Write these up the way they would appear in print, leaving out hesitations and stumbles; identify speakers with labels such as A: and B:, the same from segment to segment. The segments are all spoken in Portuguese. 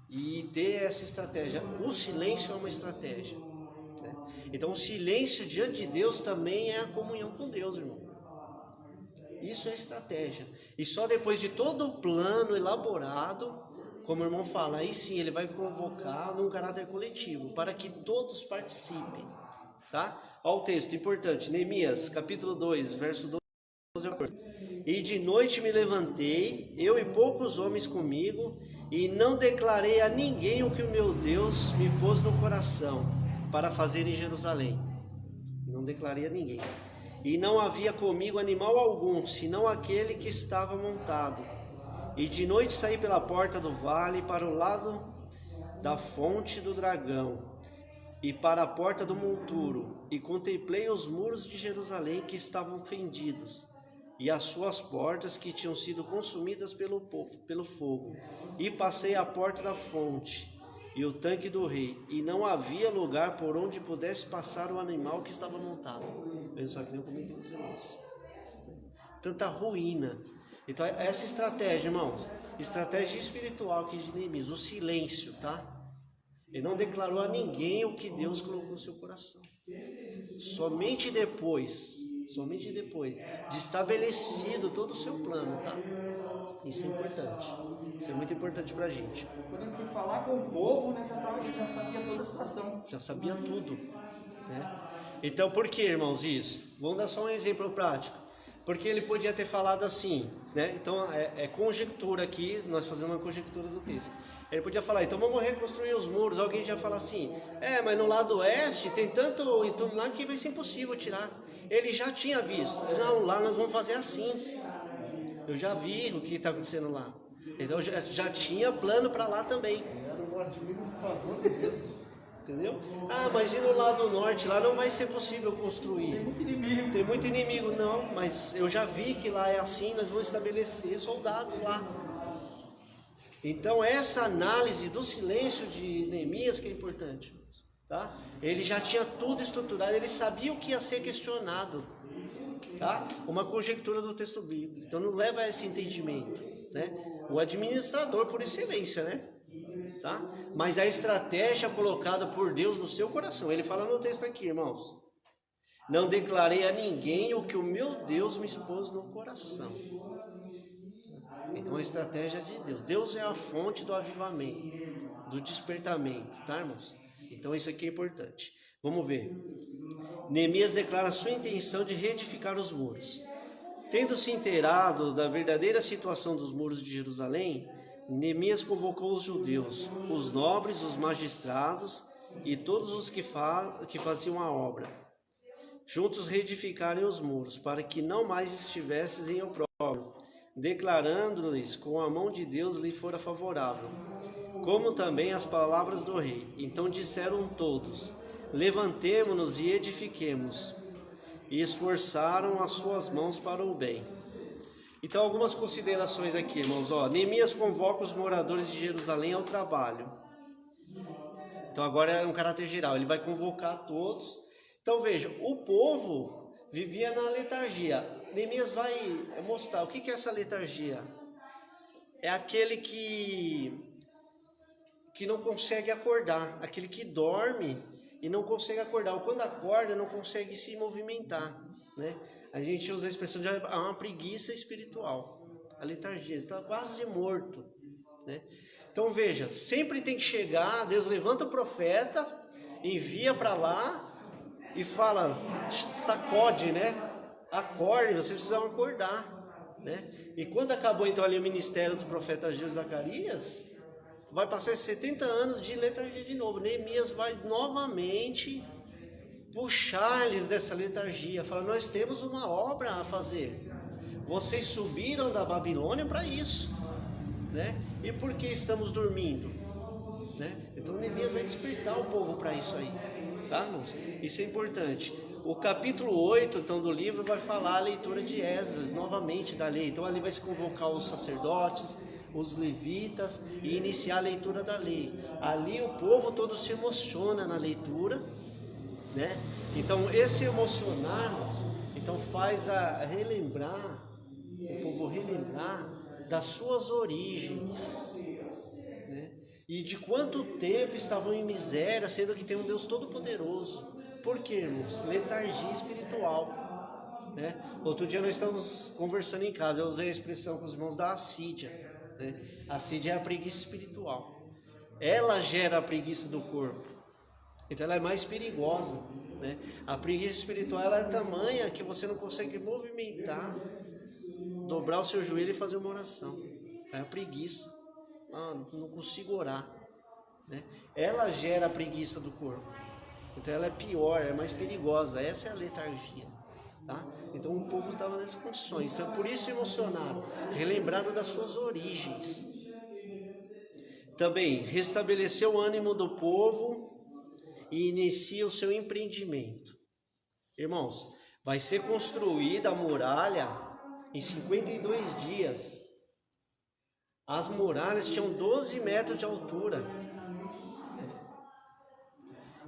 A: e ter essa estratégia. O silêncio é uma estratégia, né? Então o silêncio diante de Deus também é a comunhão com Deus, irmão. Isso é estratégia. E só depois de todo o plano elaborado, como o irmão fala, aí sim ele vai convocar num caráter coletivo, para que todos participem, tá? Olha o texto importante, Neemias, capítulo 2, verso 12 ao 14. E de noite me levantei, eu e poucos homens comigo, e não declarei a ninguém o que o meu Deus me pôs no coração para fazer em Jerusalém. Não declarei a ninguém. E não havia comigo animal algum, senão aquele que estava montado. E de noite saí pela porta do vale para o lado da fonte do dragão e para a porta do monturo, e contemplei os muros de Jerusalém que estavam fendidos, e as suas portas que tinham sido consumidas pelo fogo. E passei a porta da fonte e o tanque do rei, e não havia lugar por onde pudesse passar o animal que estava montado. Veja só que nem eu comentei com os irmãos. Tanta ruína. Então essa estratégia, irmãos, estratégia espiritual aqui de Neemias, o silêncio, tá? Ele não declarou a ninguém o que Deus colocou no seu coração. Somente depois de estabelecido todo o seu plano, tá? Isso é importante. Isso é muito importante pra gente.
B: Quando ele foi falar com o povo, né, já sabia toda a situação.
A: Já sabia tudo, né? Então por que, irmãos, isso? Vamos dar só um exemplo prático. Porque ele podia ter falado assim, né? Então é conjectura aqui, nós fazemos uma conjectura do texto. Ele podia falar, então vamos reconstruir os muros. Alguém já fala assim, mas no lado oeste tem tanto entulho lá que vai ser impossível tirar. Ele já tinha visto, não, lá nós vamos fazer assim. Eu já vi o que está acontecendo lá. Então já tinha plano para lá também.
C: Era um administrador mesmo.
A: Entendeu? Mas e no lado norte, lá não vai ser possível construir. Tem muito inimigo. Não, mas eu já vi que lá é assim, nós vamos estabelecer soldados lá. Então essa análise do silêncio de Neemias que é importante, tá? Ele já tinha tudo estruturado, ele sabia o que ia ser questionado, tá? Uma conjectura do texto bíblico. Então não leva a esse entendimento, né? O administrador por excelência, né? Tá? Mas a estratégia colocada por Deus no seu coração. Ele fala no texto aqui, irmãos: não declarei a ninguém o que o meu Deus me expôs no coração. Então a estratégia de Deus. Deus é a fonte do avivamento, do despertamento, tá, irmãos? Então isso aqui é importante. Vamos ver. Neemias declara sua intenção de reedificar os muros. Tendo se inteirado da verdadeira situação dos muros de Jerusalém, Neemias convocou os judeus, os nobres, os magistrados e todos os que faziam a obra, juntos reedificarem os muros, para que não mais estivesses em opróbrio, declarando-lhes com a mão de Deus lhe fora favorável, como também as palavras do rei. Então disseram todos: levantemo-nos e edifiquemos, e esforçaram as suas mãos para o bem. Então algumas considerações aqui, irmãos. Neemias convoca os moradores de Jerusalém ao trabalho. Então agora é um caráter geral, ele vai convocar todos. Então veja, o povo vivia na letargia. Neemias vai mostrar o que é essa letargia. É aquele que não consegue acordar, aquele que dorme e não consegue acordar, ou quando acorda não consegue se movimentar, né? A gente usa a expressão de uma preguiça espiritual, a letargia, está quase morto, né? Então veja, sempre tem que chegar, Deus levanta o profeta, envia para lá e fala, sacode, né? Acorde, vocês precisam acordar, né? E quando acabou então ali o ministério dos profetas Ageu e Zacarias, vai passar 70 anos de letargia de novo. Neemias vai novamente puxar-lhes dessa letargia, falar, nós temos uma obra a fazer, vocês subiram da Babilônia para isso, né? E por que estamos dormindo, né? Então Neemias vai despertar o povo para isso aí, tá, irmãos? Isso é importante. O capítulo 8 então do livro vai falar a leitura de Esdras, novamente da lei. Então ali vai se convocar os sacerdotes, os levitas e iniciar a leitura da lei. Ali o povo todo se emociona na leitura, né? Então esse emocionar, então faz o povo relembrar das suas origens, né? E de quanto tempo estavam em miséria, sendo que tem um Deus todo-poderoso. Por quê, irmãos? Letargia espiritual. Né? Outro dia nós estamos conversando em casa, eu usei a expressão com os irmãos da assídia. Né? A assídia é a preguiça espiritual. Ela gera a preguiça do corpo. Então ela é mais perigosa. Né? A preguiça espiritual ela é tamanha que você não consegue movimentar, dobrar o seu joelho e fazer uma oração. É a preguiça. Não consigo orar. Né? Ela gera a preguiça do corpo. Então ela é pior, é mais perigosa. Essa é a letargia. Tá? Então o povo estava nessas condições. Então por isso emocionaram, relembraram das suas origens. Também restabeleceu o ânimo do povo e inicia o seu empreendimento. Irmãos, vai ser construída a muralha em 52 dias. As muralhas tinham 12 metros de altura.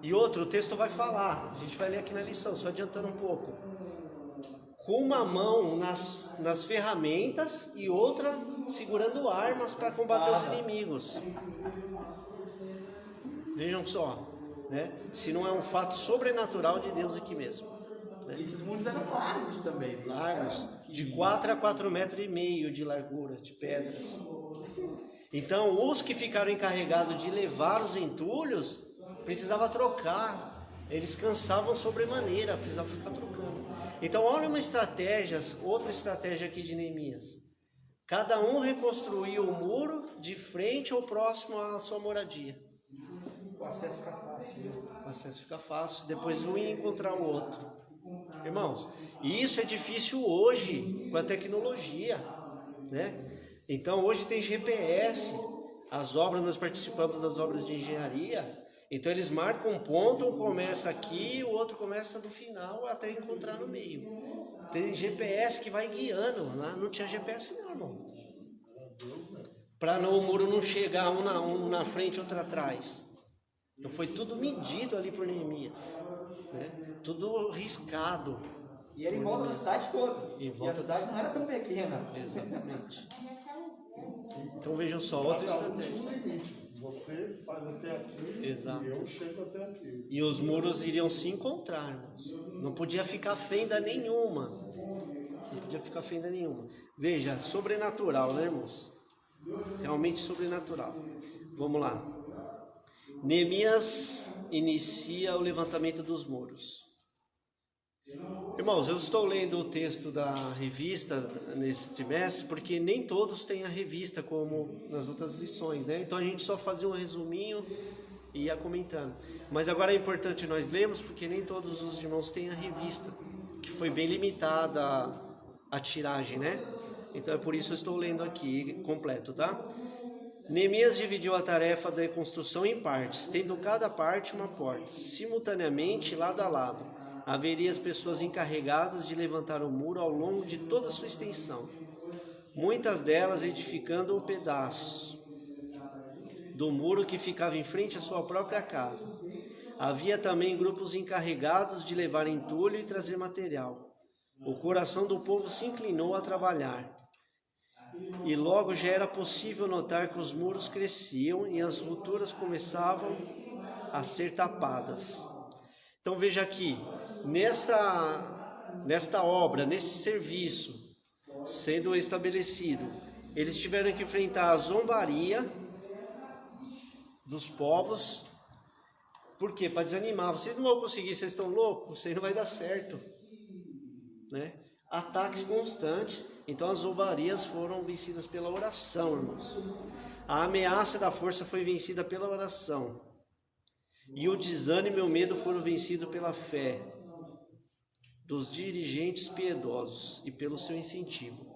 A: E outro, o texto vai falar, a gente vai ler aqui na lição, só adiantando um pouco. Com uma mão nas ferramentas e outra segurando armas para combater os inimigos. Vejam só, né? Se não é um fato sobrenatural de Deus aqui mesmo. Né?
B: E esses muros eram largos também. Né?
A: Largos, de 4 a 4,5 metros de largura, de pedras. Então, os que ficaram encarregados de levar os entulhos, precisava trocar. Eles cansavam sobremaneira, precisavam ficar trocando. Então, olha uma estratégia, outra estratégia aqui de Neemias. Cada um reconstruiu o muro de frente ou próximo à sua moradia.
B: O acesso fica fácil.
A: O acesso fica fácil, depois um ia encontrar o outro. Irmãos, e isso é difícil hoje, com a tecnologia, né? Então, hoje tem GPS, as obras, nós participamos das obras de engenharia, então eles marcam um ponto, um começa aqui, o outro começa no final, até encontrar no meio. Tem GPS que vai guiando, lá não tinha GPS não, irmão. Para o muro não chegar um na frente, outro atrás. Então foi tudo medido ali por Neemias, né? Tudo riscado.
B: E era em volta da cidade toda. E a cidade não era tão pequena.
A: Exatamente. Então vejam só, outra estratégia.
C: Você faz até aqui.
A: Exato.
C: E eu chego até aqui.
A: E os muros iriam se encontrar, irmãos. Não podia ficar fenda nenhuma. Não podia ficar fenda nenhuma. Veja, sobrenatural, né, irmãos? Realmente sobrenatural. Vamos lá. Neemias inicia o levantamento dos muros. Irmãos, eu estou lendo o texto da revista nesse trimestre, porque nem todos têm a revista como nas outras lições, né? Então a gente só fazia um resuminho e ia comentando. Mas agora é importante nós lermos, porque nem todos os irmãos têm a revista, que foi bem limitada a tiragem, né? Então é por isso que eu estou lendo aqui completo, tá? Neemias dividiu a tarefa da construção em partes, tendo cada parte uma porta, simultaneamente lado a lado. Haveria as pessoas encarregadas de levantar o muro ao longo de toda a sua extensão, muitas delas edificando o pedaço do muro que ficava em frente à sua própria casa. Havia também grupos encarregados de levar entulho e trazer material. O coração do povo se inclinou a trabalhar, e logo já era possível notar que os muros cresciam e as rupturas começavam a ser tapadas. Então veja aqui, nesta obra, nesse serviço sendo estabelecido, eles tiveram que enfrentar a zombaria dos povos. Por quê? Para desanimar. Vocês não vão conseguir, vocês estão loucos, vocês não vai dar certo, né? Ataques constantes. Então as zombarias foram vencidas pela oração, irmãos. A ameaça da força foi vencida pela oração. E o desânimo e o medo foram vencidos pela fé dos dirigentes piedosos e pelo seu incentivo.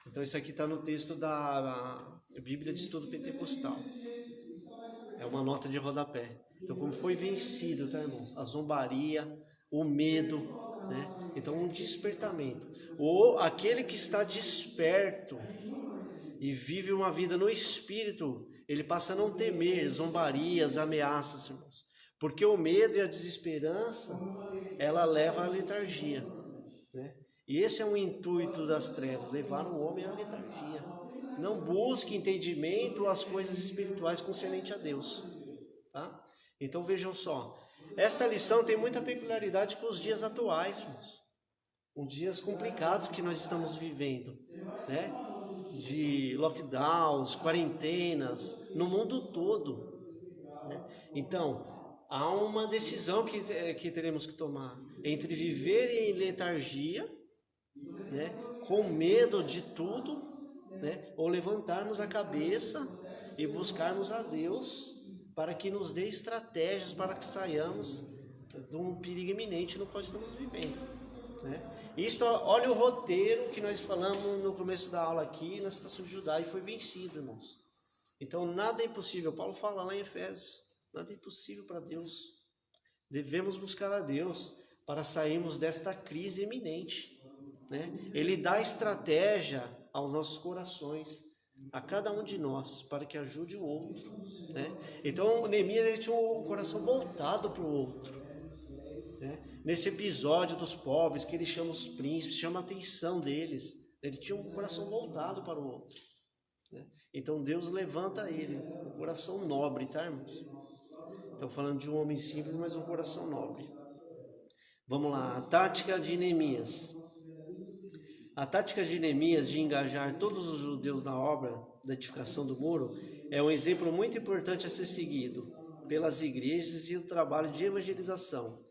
A: Então isso aqui está no texto da Bíblia de Estudo Pentecostal. É uma nota de rodapé. Então como foi vencido, tá, irmãos? A zombaria, o medo, né? Então um despertamento. Ou aquele que está desperto e vive uma vida no Espírito, ele passa a não temer zombarias, ameaças, irmãos. Porque o medo e a desesperança, ela leva à letargia, né? E esse é o intuito das trevas, levar o homem à letargia, Não busque entendimento ou as coisas espirituais concernentes a Deus. Tá? Então vejam só, essa lição tem muita peculiaridade com os dias atuais, irmãos. Os dias complicados que nós estamos vivendo, né? De lockdowns, quarentenas, no mundo todo. Né? Então, há uma decisão que teremos que tomar entre viver em letargia, né? Com medo de tudo, né? Ou levantarmos a cabeça e buscarmos a Deus para que nos dê estratégias para que saiamos de um perigo iminente no qual estamos vivendo, né? Isto, olha o roteiro que nós falamos no começo da aula aqui na estação de Judá, e foi vencido, irmãos. Então nada é impossível. Paulo fala lá em Efésios, nada é impossível para Deus. Devemos buscar a Deus para sairmos desta crise iminente, né? Ele dá estratégia aos nossos corações, a cada um de nós, para que ajude o outro, né? Então Neemias, ele tinha o coração voltado para o outro, né? Nesse episódio dos pobres, que ele chama os príncipes, chama a atenção deles, ele tinha um coração voltado para o outro, né? Então Deus levanta ele, um coração nobre, tá, irmãos? Estou falando de um homem simples, mas um coração nobre. Vamos lá, a tática de Neemias. A tática de Neemias de engajar todos os judeus na obra da edificação do muro é um exemplo muito importante a ser seguido pelas igrejas e o trabalho de evangelização.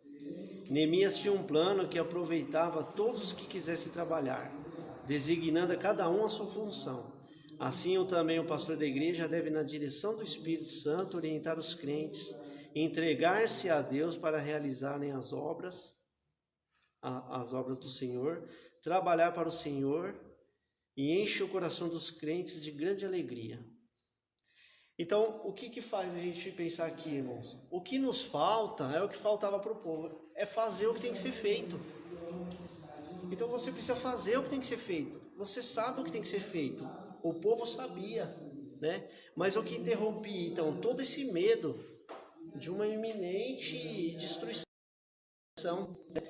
A: Neemias tinha um plano que aproveitava todos os que quisessem trabalhar, designando a cada um a sua função. Assim, também o pastor da igreja deve, na direção do Espírito Santo, orientar os crentes, entregar-se a Deus para realizarem as obras do Senhor, trabalhar para o Senhor, e enche o coração dos crentes de grande alegria. Então, o que faz a gente pensar aqui, irmãos? O que nos falta é o que faltava para o povo, é fazer o que tem que ser feito. Então você precisa fazer o que tem que ser feito. Você sabe o que tem que ser feito. O povo sabia, né? Mas o que interrompia, então, todo esse medo de uma iminente destruição.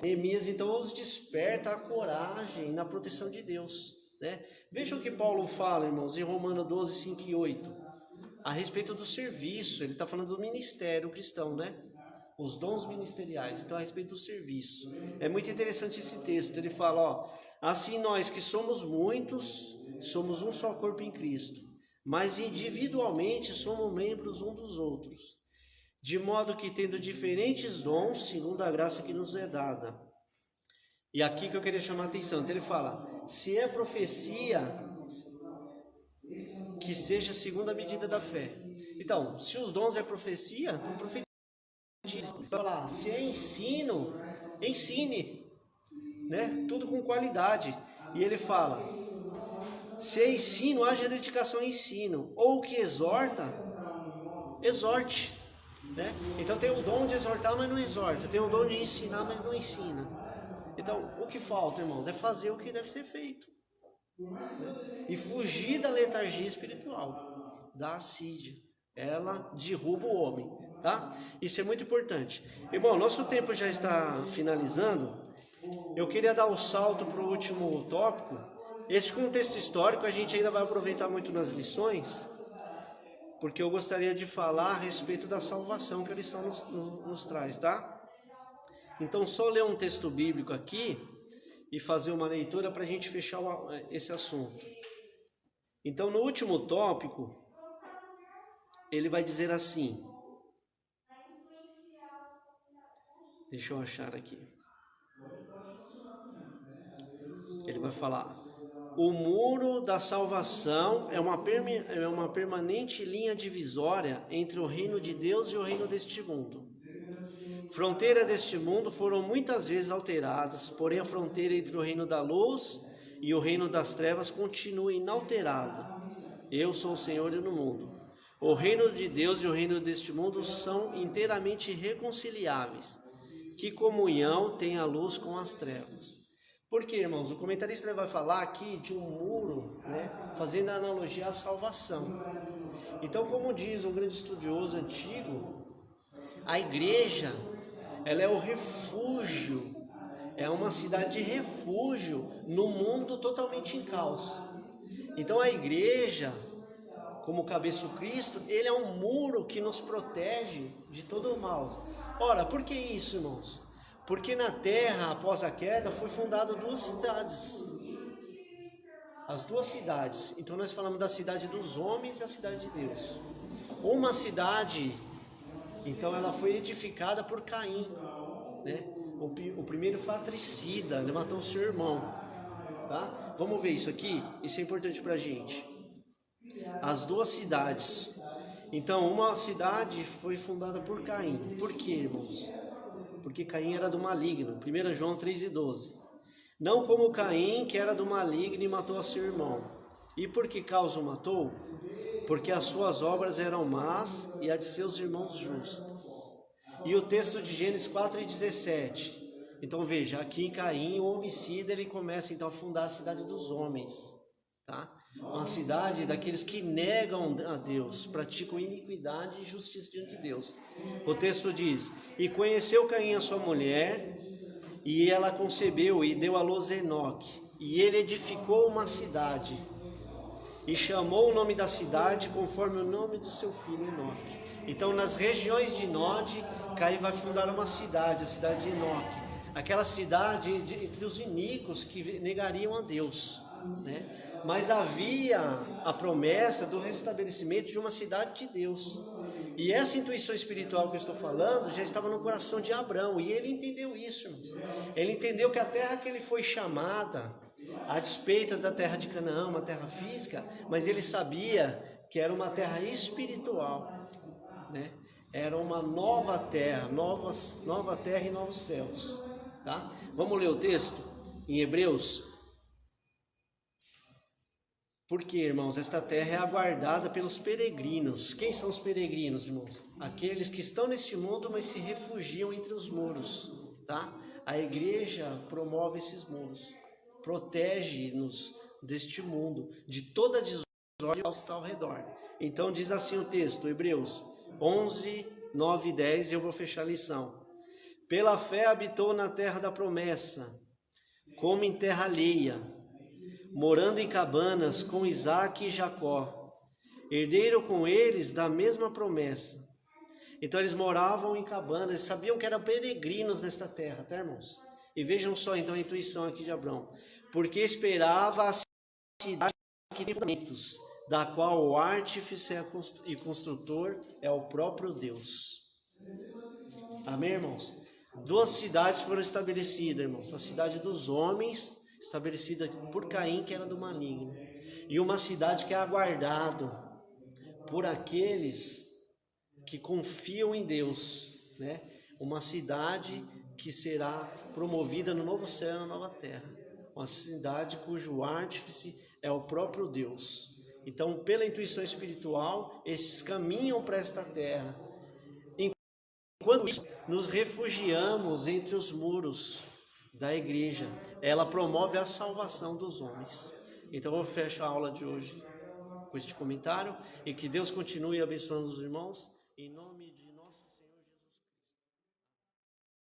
A: Neemias, então, os desperta a coragem na proteção de Deus, né? Veja o que Paulo fala, irmãos, em Romanos 12, 5 e 8, a respeito do serviço. Ele está falando do ministério cristão, né? Os dons ministeriais. Então, a respeito do serviço. É muito interessante esse texto. Ele fala, ó, assim nós que somos muitos, somos um só corpo em Cristo, mas individualmente somos membros uns dos outros, de modo que, tendo diferentes dons, segundo a graça que nos é dada. E aqui que eu queria chamar a atenção. Então ele fala, se é profecia, que seja segundo a medida da fé. Então, se os dons é profecia, então profetiza. Falar, se é ensino, ensine, né? Tudo com qualidade. E ele fala, se é ensino, haja dedicação ao ensino, ou que exorta, exorte, né? Então tem o dom de exortar, mas não exorta. Tem o dom de ensinar, mas não ensina. Então, o que falta, irmãos, é fazer o que deve ser feito, né? E fugir da letargia espiritual, da assídia. Ela derruba o homem, tá? Isso é muito importante. E bom, nosso tempo já está finalizando. Eu queria dar o salto para o último tópico. Esse contexto histórico a gente ainda vai aproveitar muito nas lições, porque eu gostaria de falar a respeito da salvação que a lição nos traz, tá? Então, só ler um texto bíblico aqui e fazer uma leitura para a gente fechar esse assunto. Então, no último tópico, ele vai dizer assim, deixa eu achar aqui. Ele vai falar, o muro da salvação é uma permanente linha divisória entre o reino de Deus e o reino deste mundo. Fronteiras deste mundo foram muitas vezes alteradas, porém a fronteira entre o reino da luz e o reino das trevas continua inalterada. Eu sou o Senhor no mundo. O reino de Deus e o reino deste mundo são inteiramente irreconciliáveis. Que comunhão tem a luz com as trevas? Porque, irmãos, o comentarista vai falar aqui de um muro, né, fazendo a analogia à salvação. Então, como diz um grande estudioso antigo, a igreja, ela é o refúgio, é uma cidade de refúgio no mundo totalmente em caos. Então a igreja, como cabeça o Cristo, ele é um muro que nos protege de todo o mal. Ora, por que isso, irmãos? Porque na terra, após a queda, foi fundado duas cidades. As duas cidades. Então nós falamos da cidade dos homens e a cidade de Deus. Uma cidade, então ela foi edificada por Caim, né? O primeiro fratricida, ele matou o seu irmão, tá? Vamos ver isso aqui, isso é importante pra gente. As duas cidades. Então, uma cidade foi fundada por Caim. Por quê, irmãos? Porque Caim era do maligno. 1 João 3:12. Não como Caim, que era do maligno e matou a seu irmão. E por que causa o matou? Porque as suas obras eram más e a de seus irmãos justas. E o texto de Gênesis 4:17. Então veja, aqui Caim, o homicida, ele começa então a fundar a cidade dos homens, tá? Uma cidade daqueles que negam a Deus, praticam iniquidade e injustiça diante de Deus. O texto diz: e conheceu Caim a sua mulher, e ela concebeu e deu à luz Enoque, e ele edificou uma cidade, e chamou o nome da cidade conforme o nome do seu filho Enoque. Então nas regiões de Nod, Caim vai fundar uma cidade, a cidade de Enoque, aquela cidade entre os iníquos que negariam a Deus, né? Mas havia a promessa do restabelecimento de uma cidade de Deus. E essa intuição espiritual que eu estou falando já estava no coração de Abraão. E ele entendeu isso, irmãos. Ele entendeu que a terra que ele foi chamada, a despeito da terra de Canaã, uma terra física, mas ele sabia que era uma terra espiritual, né? Era uma nova terra, nova terra e novos céus, tá? Vamos ler o texto em Hebreus. Porque, irmãos, esta terra é aguardada pelos peregrinos. Quem são os peregrinos, irmãos? Aqueles que estão neste mundo, mas se refugiam entre os muros, tá? A igreja promove esses muros, protege-nos deste mundo, de toda a desordem que está ao redor. Então diz assim o texto, Hebreus 11, 9 e 10, e eu vou fechar a lição. Pela fé habitou na terra da promessa, como em terra alheia, morando em cabanas com Isaque e Jacó, herdeiro com eles da mesma promessa. Então eles moravam em cabanas, eles sabiam que eram peregrinos nesta terra, tá, irmãos? E vejam só então a intuição aqui de Abraão. Porque esperava a cidade que tem fundamentos, da qual o artífice e construtor é o próprio Deus. Amém, irmãos? Duas cidades foram estabelecidas, irmãos. A cidade dos homens, estabelecida por Caim, que era do maligno, e uma cidade que é aguardado por aqueles que confiam em Deus, né? Uma cidade que será promovida no novo céu e na nova terra, uma cidade cujo artífice é o próprio Deus. Então, pela intuição espiritual, esses caminham para esta terra. Enquanto isso, nos refugiamos entre os muros da igreja. Ela promove a salvação dos homens. Então eu fecho a aula de hoje com este comentário e que Deus continue abençoando os irmãos em nome